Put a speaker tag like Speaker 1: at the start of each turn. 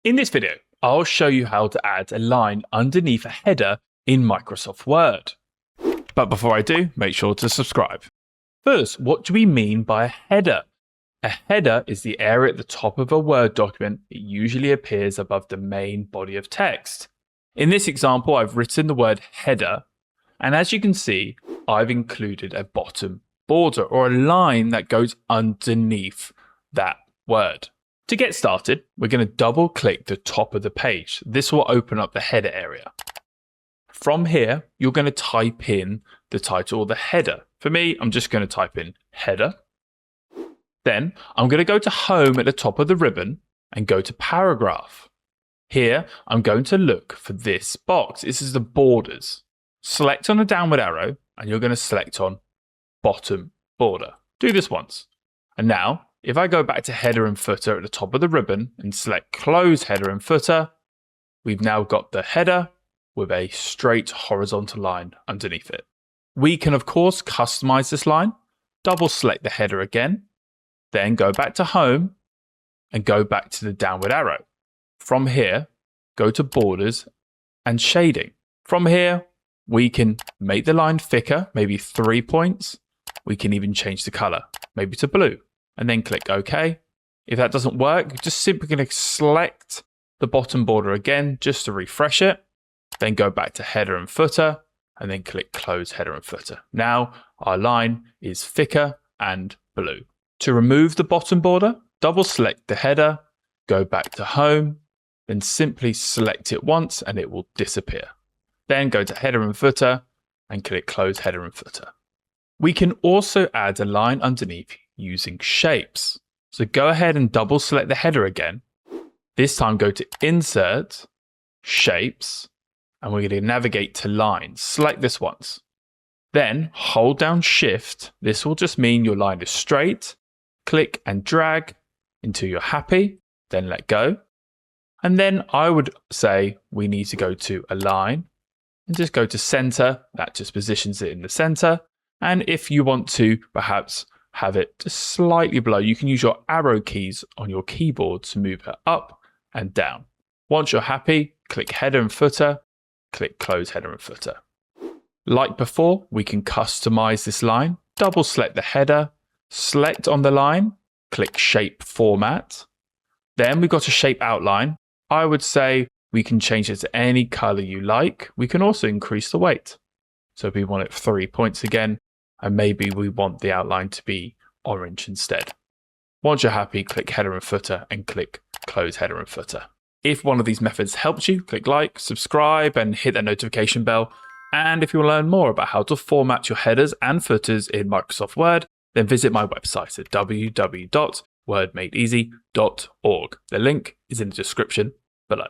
Speaker 1: In this video, I'll show you how to add a line underneath a header in Microsoft Word. But before I do, make sure to subscribe. First, what do we mean by a header? A header is the area at the top of a Word document. It usually appears above the main body of text. In this example, I've written the word header, and as you can see, I've included a bottom border or a line that goes underneath that word. To get started, we're going to double click the top of the page. This will open up the header area. From here, you're going to type in the title or the header. For me, I'm just going to type in header. Then I'm going to go to home at the top of the ribbon and go to paragraph. Here, I'm going to look for this box. This is the borders. Select on the downward arrow and you're going to select on bottom border. Do this once. And now, if I go back to header and footer at the top of the ribbon and select close header and footer, we've now got the header with a straight horizontal line underneath it. We can of course customize this line. Double select the header again, then go back to home and go back to the downward arrow. From here, go to borders and shading. From here, we can make the line thicker, maybe 3 points. We can even change the color, maybe to blue, and then click OK. If that doesn't work, you're just simply going to select the bottom border again, just to refresh it. Then go back to header and footer, and then click close header and footer. Now our line is thicker and blue. To remove the bottom border, double select the header, go back to home, then simply select it once and it will disappear. Then go to header and footer and click close header and footer. We can also add a line underneath using shapes. So go ahead and double select the header again. This time go to insert, shapes, and we're going to navigate to lines. Select this once. Then hold down shift. This will just mean your line is straight. Click and drag until you're happy, then let go. And then I would say we need to go to align and just go to center. That just positions it in the center. And if you want to perhaps have it just slightly below, you can use your arrow keys on your keyboard to move it up and down. Once you're happy, click header and footer, click close header and footer. Like before, we can customize this line. Double select the header, select on the line, click shape format. Then we've got a shape outline. I would say we can change it to any color you like. We can also increase the weight. So if we want it 3 points again, and maybe we want the outline to be orange instead. Once you're happy, click header and footer and click close header and footer. If one of these methods helped you, click like, subscribe, and hit that notification bell. And if you want to learn more about how to format your headers and footers in Microsoft Word, then visit my website at www.wordmadeeasy.org. The link is in the description below.